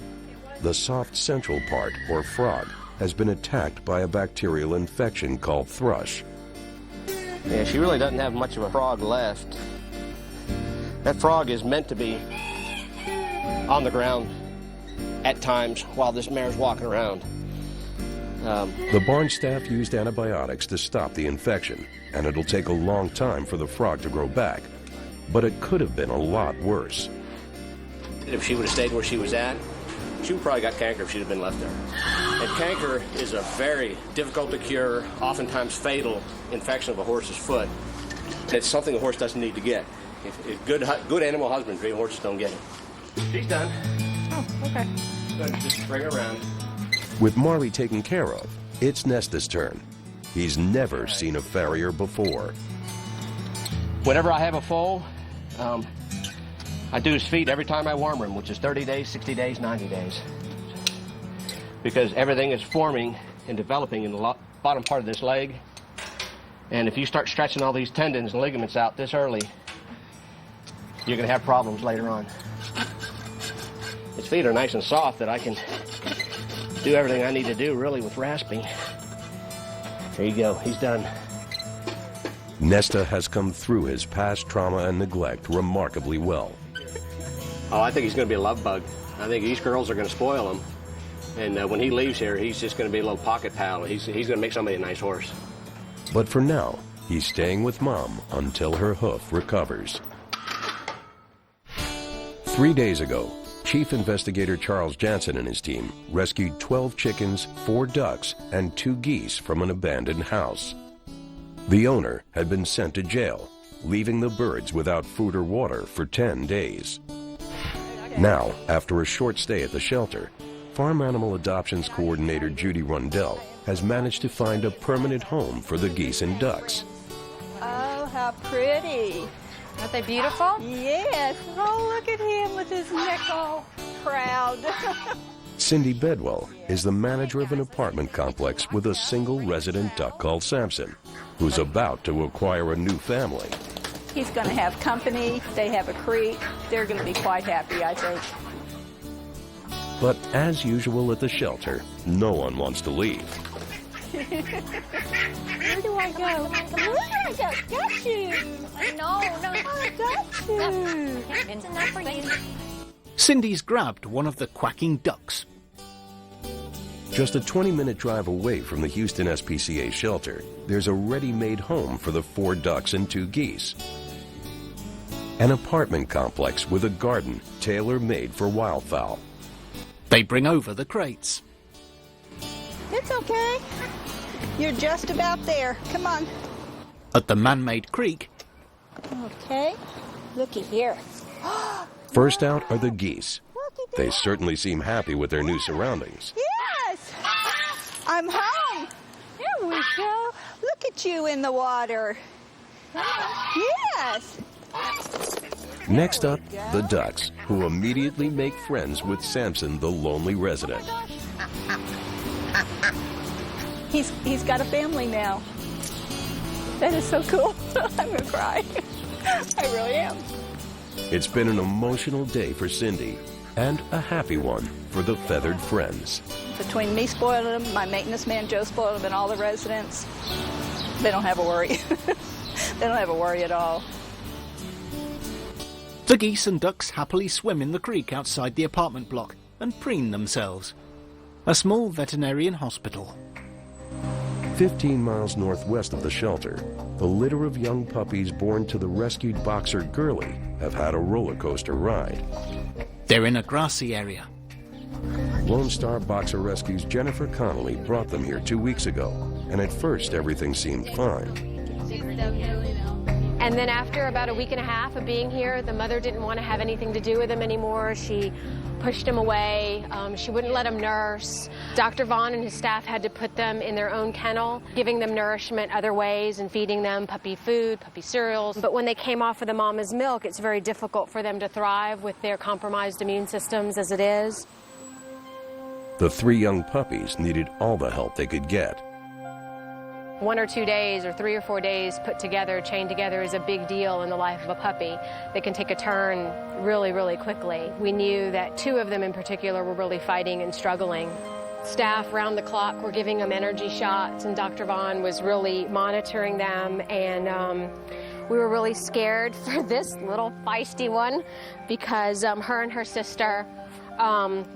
The soft central part, or frog, has been attacked by a bacterial infection called thrush. Yeah, she really doesn't have much of a frog left. That frog is meant to be on the ground at times while this mare's walking around. The barn staff used antibiotics to stop the infection, and it'll take a long time for the frog to grow back. But it could have been a lot worse. If she would have stayed where she was at, she would probably got canker if she'd have been left there. And canker is a very difficult to cure, oftentimes fatal infection of a horse's foot. It's something a horse doesn't need to get. If good animal husbandry, horses don't get it. She's done. Oh, okay. Good, just bring her around. With Marley taken care of, it's Nesta's turn. He's never seen a farrier before. Whenever I have a foal, I do his feet every time I warm him, which is 30 days, 60 days, 90 days. Because everything is forming and developing in the bottom part of this leg. And if you start stretching all these tendons and ligaments out this early, you're going to have problems later on. His feet are nice and soft that I can do everything I need to do really with rasping. There you go, he's done. Nesta has come through his past trauma and neglect remarkably well. Oh, I think he's going to be a love bug. I think these girls are going to spoil him. And when he leaves here, he's just going to be a little pocket pal. He's going to make somebody a nice horse. But for now, he's staying with Mom until her hoof recovers. 3 days ago, Chief Investigator Charles Jantzen and his team rescued 12 chickens, 4 ducks, and 2 geese from an abandoned house. The owner had been sent to jail, leaving the birds without food or water for 10 days. Now, after a short stay at the shelter, Farm Animal Adoptions Coordinator Judy Rundell has managed to find a permanent home for the geese and ducks. Oh, how pretty. Aren't they beautiful? Yes. Oh, look at him with his neck all proud. Cindy Bedwell is the manager of an apartment complex with a single resident duck called Samson, who's about to acquire a new family. He's going to have company. They have a creek. They're going to be quite happy, I think. But as usual at the shelter, no one wants to leave. Where do I go? Where do I go? Got you. No, I got you. It's enough for you. Cindy's grabbed one of the quacking ducks. Just a 20-minute drive away from the Houston SPCA shelter, there's a ready-made home for the 4 ducks and 2 geese. An apartment complex with a garden tailor-made for wildfowl. They bring over the crates. It's okay. You're just about there. Come on. At the man-made creek. Okay. Looky here. First out are the geese. They certainly seem happy with their new surroundings. Yes! I'm home. Here we go. put you in the water. Yes. Next up, the ducks, who immediately make friends with Samson, the lonely resident. He's got a family now. That is so cool. I'm gonna cry. I really am. It's been an emotional day for Cindy, and a happy one for the feathered friends. Between me spoiling them, my maintenance man Joe spoiled them, and all the residents, they don't have a worry. They don't have a worry at all. The geese and ducks happily swim in the creek outside the apartment block and preen themselves. A small veterinarian hospital. 15 miles northwest of the shelter, the litter of young puppies born to the rescued boxer Gurley have had a roller coaster ride. They're in a grassy area. Lone Star Boxer Rescue's Jennifer Connolly brought them here 2 weeks ago, and at first everything seemed fine. And then after about a week and a half of being here, the mother didn't want to have anything to do with him anymore. She pushed him away. She wouldn't let him nurse. Dr. Vaughn and his staff had to put them in their own kennel, giving them nourishment other ways and feeding them puppy food, puppy cereals. But when they came off of the mama's milk, it's very difficult for them to thrive with their compromised immune systems as it is. The 3 young puppies needed all the help they could get. 1 or 2 days or 3 or 4 days put together, chained together, is a big deal in the life of a puppy. They can take a turn really, really quickly. We knew that 2 of them in particular were really fighting and struggling. Staff round the clock were giving them energy shots, and Dr. Vaughn was really monitoring them, and we were really scared for this little feisty one because her and her sister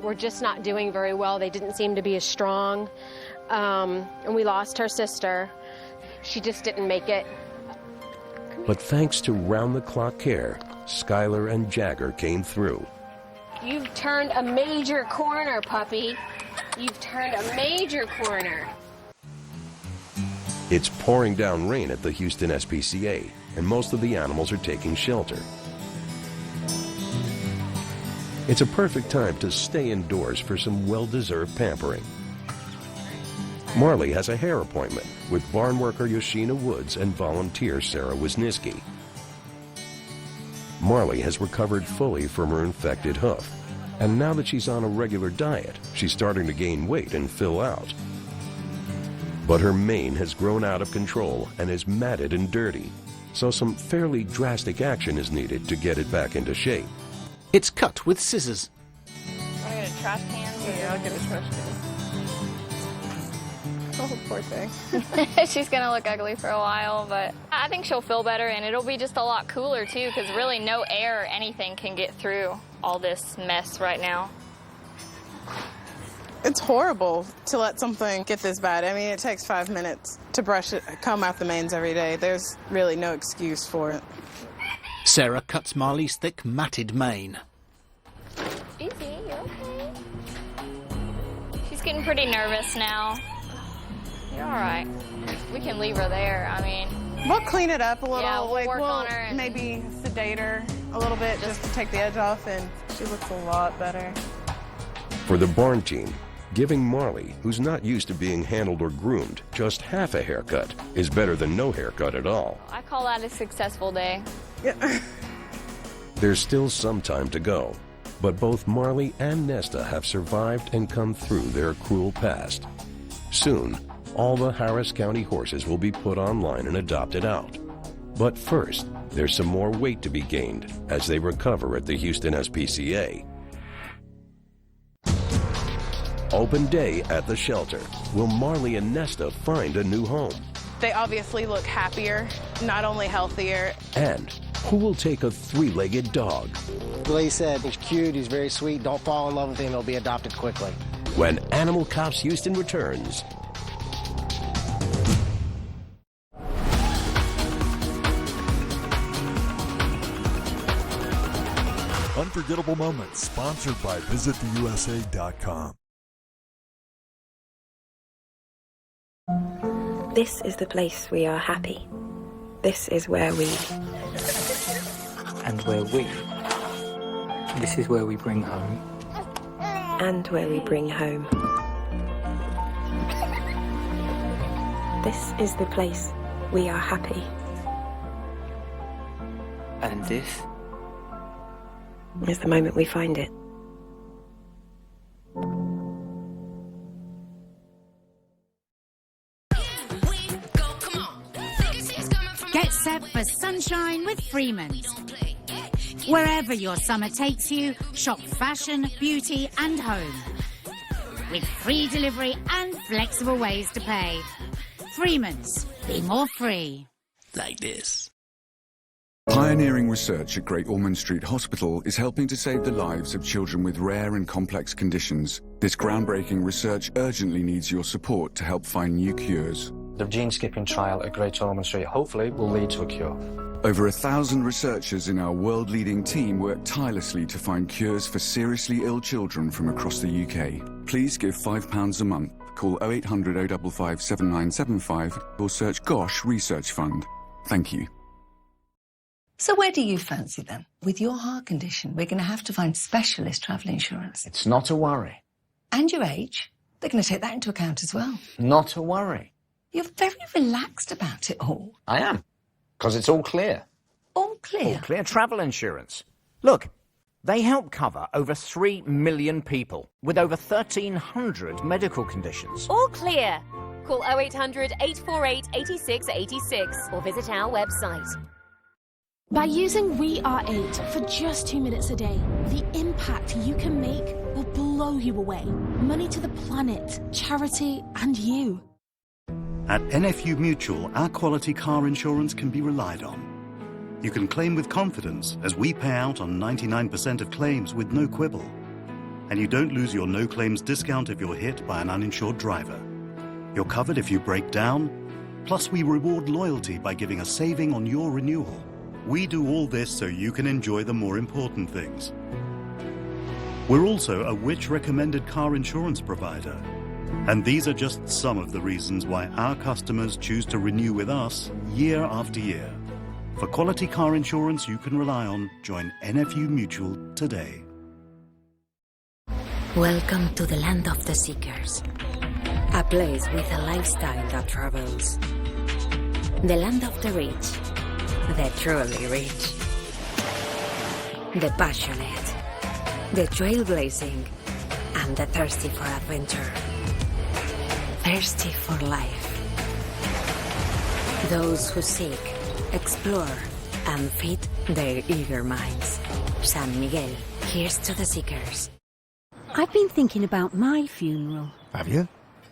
were just not doing very well. They didn't seem to be as strong. And we lost her sister. She just didn't make it. But thanks to round-the-clock care, Skylar and Jagger came through. You've turned a major corner, puppy. You've turned a major corner. It's pouring down rain at the Houston SPCA, and most of the animals are taking shelter. It's a perfect time to stay indoors for some well-deserved pampering. Marley has a hair appointment with barn worker Yoshina Woods and volunteer Sarah Wisniewski. Marley has recovered fully from her infected hoof, and now that she's on a regular diet, she's starting to gain weight and fill out. But her mane has grown out of control and is matted and dirty, so some fairly drastic action is needed to get it back into shape. It's cut with scissors. Want to get a trash can? Yeah, I'll get a trash can. Oh, poor thing. She's gonna look ugly for a while, but I think she'll feel better, and it'll be just a lot cooler too, because really no air or anything can get through all this mess right now. It's horrible to let something get this bad. I mean, it takes 5 minutes to brush it, comb out the manes every day. There's really no excuse for it. Sarah cuts Marley's thick, matted mane. Easy, you okay? She's getting pretty nervous now. You're all right. We can leave her there. I mean, we'll clean it up a little. Yeah, we'll work on her and maybe sedate her a little bit just to take the edge off, and she looks a lot better. For the barn team, giving Marley, who's not used to being handled or groomed, just half a haircut is better than no haircut at all. I call that a successful day. Yeah. There's still some time to go, but both Marley and Nesta have survived and come through their cruel past. Soon, all the Harris County horses will be put online and adopted out. But first, there's some more weight to be gained as they recover at the Houston SPCA. Open day at the shelter. Will Marley and Nesta find a new home? They obviously look happier, not only healthier. And who will take a 3-legged dog? Lee said he's cute, he's very sweet, don't fall in love with him, he'll be adopted quickly. When Animal Cops Houston returns. Unforgettable Moments, sponsored by visittheusa.com. This is the place we are happy. This is where we... And where we... This is where we bring home. And where we bring home. This is the place we are happy. And this? Is the moment we find it. Get set for sunshine with Freeman's. Wherever your summer takes you, shop fashion, beauty and home. With free delivery and flexible ways to pay. Freeman's. Be more free. Like this. Pioneering research at Great Ormond Street Hospital is helping to save the lives of children with rare and complex conditions. This groundbreaking research urgently needs your support to help find new cures. The gene-skipping trial at Great Ormond Street hopefully will lead to a cure. Over 1,000 researchers in our world-leading team work tirelessly to find cures for seriously ill children from across the UK. Please give £5 a month. Call 0800 055 7975 or search GOSH Research Fund. Thank you. So where do you fancy them? With your heart condition, we're going to have to find specialist travel insurance. It's not a worry. And your age, they're going to take that into account as well. Not a worry. You're very relaxed about it all. I am. Because it's all clear. All clear? All clear travel insurance. Look, they help cover over 3 million people with over 1,300 medical conditions. All clear. Call 0800 848 8686 or visit our website. By using We Are 8 for just 2 minutes a day, the impact you can make will blow you away. Money to the planet, charity, and you. At NFU Mutual, our quality car insurance can be relied on. You can claim with confidence as we pay out on 99% of claims with no quibble. And you don't lose your no claims discount if you're hit by an uninsured driver. You're covered if you break down, plus we reward loyalty by giving a saving on your renewal. We do all this so you can enjoy the more important things. We're also a Which recommended car insurance provider. And these are just some of the reasons why our customers choose to renew with us year after year. For quality car insurance you can rely on, join NFU Mutual today. Welcome to the land of the seekers. A place with a lifestyle that travels. The land of the rich. The truly rich. The passionate. The trailblazing. And the thirsty for adventure. Thirsty for life. Those who seek, explore, and feed their eager minds. San Miguel, here's to the seekers. I've been thinking about my funeral. Have you?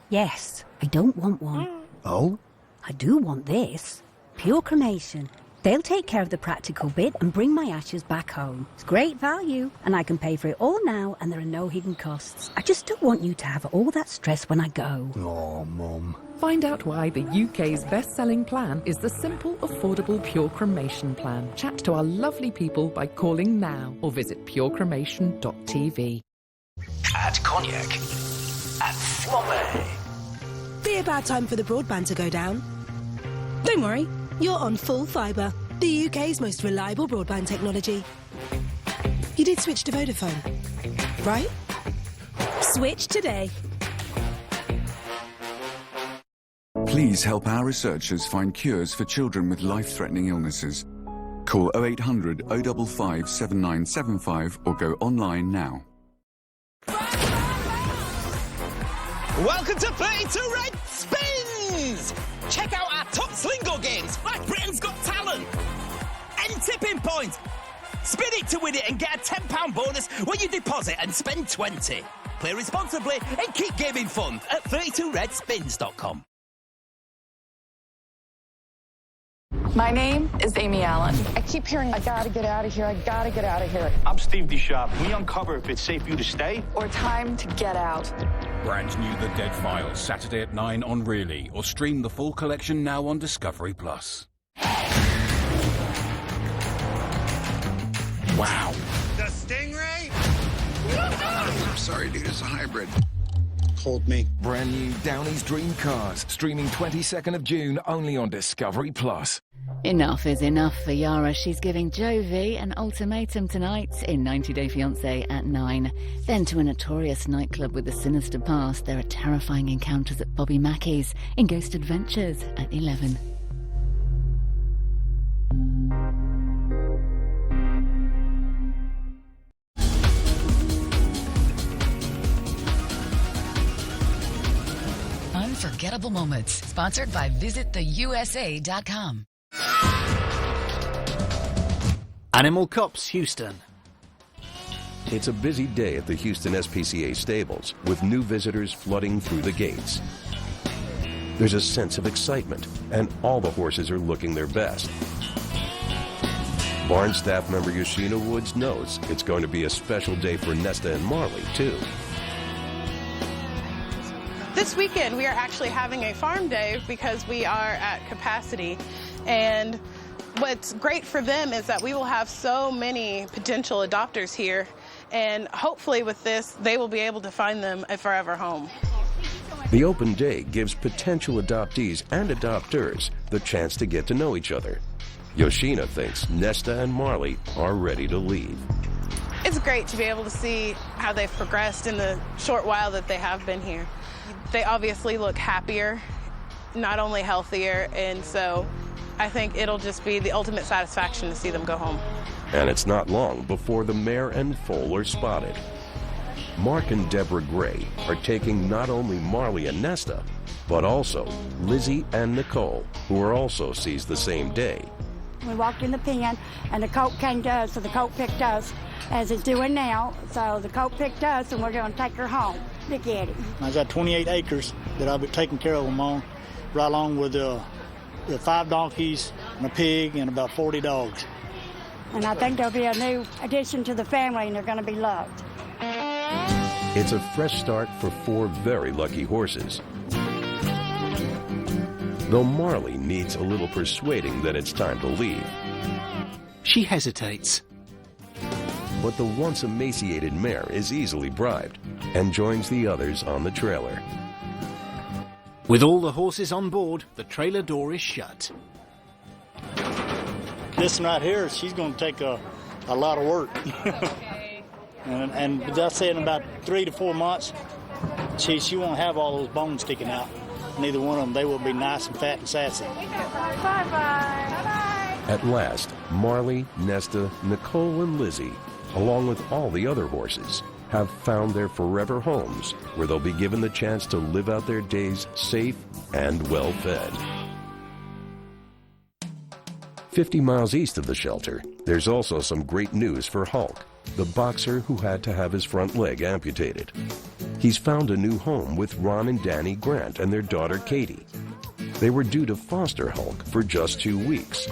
Yes, I don't want one. Oh? I do want this. Pure cremation. They'll take care of the practical bit and bring my ashes back home. It's great value, and I can pay for it all now, and there are no hidden costs. I just don't want you to have all that stress when I go. Oh, Mum. Find out why the UK's best-selling plan is the simple, affordable Pure Cremation plan. Chat to our lovely people by calling now or visit purecremation.tv. Add cognac. Add Flambé. Be a bad time for the broadband to go down. Don't worry, you're on full fibre, the UK's most reliable broadband technology. You did switch to Vodafone, right? Switch today. Please help our researchers find cures for children with life-threatening illnesses. Call 0800 055 7975 or go online now. Welcome to 32 Red Spins! Check out our top Slingo games, like Britain's Got Talent and Tipping Point. Spin it to win it and get a £10 bonus when you deposit and spend 20. Play responsibly and keep gaming fun at 32redspins.com. My name is Amy Allen. I keep hearing, I gotta get out of here, I gotta get out of here. I'm Steve DeSharp. We uncover if it's safe for you to stay or time to get out. Brand new The Dead Files, Saturday at 9 on Really, or stream the full collection now on Discovery+. Wow. The Stingray? I'm sorry, dude, it's a hybrid. Hold me. Brand new Downey's Dream Cars, streaming 22nd of June only on Discovery+. Enough is enough for Yara. She's giving Jovi an ultimatum tonight in 90 Day Fiancé at 9. Then to a notorious nightclub with a sinister past. There are terrifying encounters at Bobby Mackey's in Ghost Adventures at 11. unforgettable moments. Sponsored by visittheusa.com. Animal Cops Houston. It's a busy day at the Houston SPCA stables, with new visitors flooding through the gates. There's a sense of excitement, and all the horses are looking their best. Barn staff member Yoshina Woods knows it's going to be a special day for Nesta and Marley, too. This weekend we are actually having a farm day because we are at capacity, and what's great for them is that we will have so many potential adopters here, and hopefully with this they will be able to find them a forever home. The open day gives potential adoptees and adopters the chance to get to know each other. Yoshina thinks Nesta and Marley are ready to leave. It's great to be able to see how they've progressed in the short while that they have been here. They obviously look happier, not only healthier, and so I think it'll just be the ultimate satisfaction to see them go home. And it's not long before the mare and foal are spotted. Mark and Deborah Gray are taking not only Marley and Nesta, but also Lizzie and Nicole, who are also seized the same day. We walked in the pen, and the colt came to us, so the colt picked us, as it's doing now. So the colt picked us, and we're going to take her home. Look at it. I've got 28 acres that I'll be taking care of them on, right along with the 5 donkeys and a pig and about 40 dogs. And I think there'll be a new addition to the family, and they're going to be loved. It's a fresh start for 4 very lucky horses. Though Marley needs a little persuading that it's time to leave. She hesitates. But the once emaciated mare is easily bribed and joins the others on the trailer. With all the horses on board, the trailer door is shut. This one right here, she's going to take a lot of work. and that's saying about 3 to 4 months, she won't have all those bones sticking out. Neither one of them, they will be nice and fat and sassy. Bye-bye. At last, Marley, Nesta, Nicole, and Lizzie, along with all the other horses, have found their forever homes where they'll be given the chance to live out their days safe and well-fed. 50 miles east of the shelter, there's also some great news for Hulk, the boxer who had to have his front leg amputated. He's found a new home with Ron and Danny Grant and their daughter Katie. They were due to foster Hulk for just 2 weeks.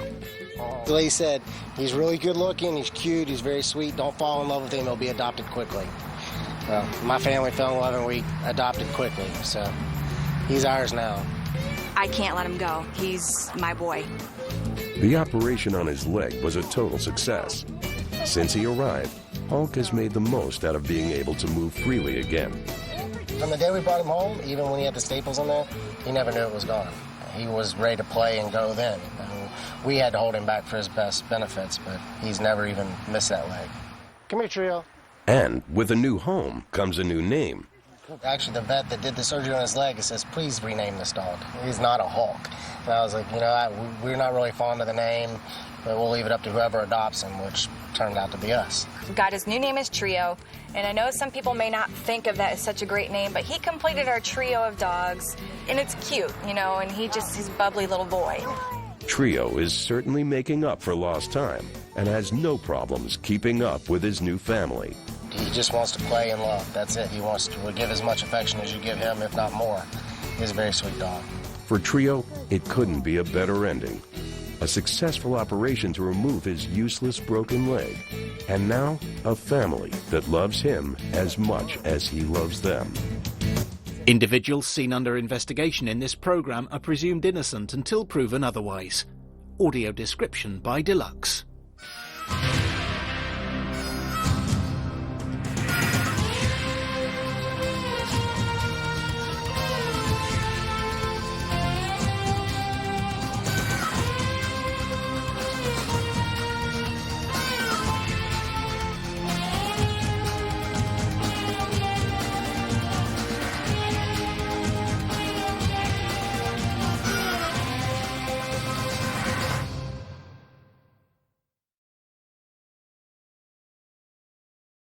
Like he said, he's really good looking, he's cute, he's very sweet. Don't fall in love with him, he'll be adopted quickly. My family fell in love and we adopted quickly, so he's ours now. I can't let him go. He's my boy. The operation on his leg was a total success. Since he arrived, Hulk has made the most out of being able to move freely again. From the day we brought him home, even when he had the staples in there, he never knew it was gone. He was ready to play and go then. We had to hold him back for his best benefits, but he's never even missed that leg. Come here, Trio. And with a new home comes a new name. Actually, the vet that did the surgery on his leg, it says, please rename this dog. He's not a Hulk. And I was like, we're not really fond of the name, but we'll leave it up to whoever adopts him, which turned out to be us. We've got his new name is Trio, and I know some people may not think of that as such a great name, but he completed our trio of dogs, and it's cute, and he's bubbly little boy. Trio is certainly making up for lost time and has no problems keeping up with his new family. He just wants to play and love. That's it. He wants to give as much affection as you give him, if not more. He's a very sweet dog. For Trio, it couldn't be a better ending. A successful operation to remove his useless broken leg. And now, a family that loves him as much as he loves them. Individuals seen under investigation in this program are presumed innocent until proven otherwise. Audio description by Deluxe.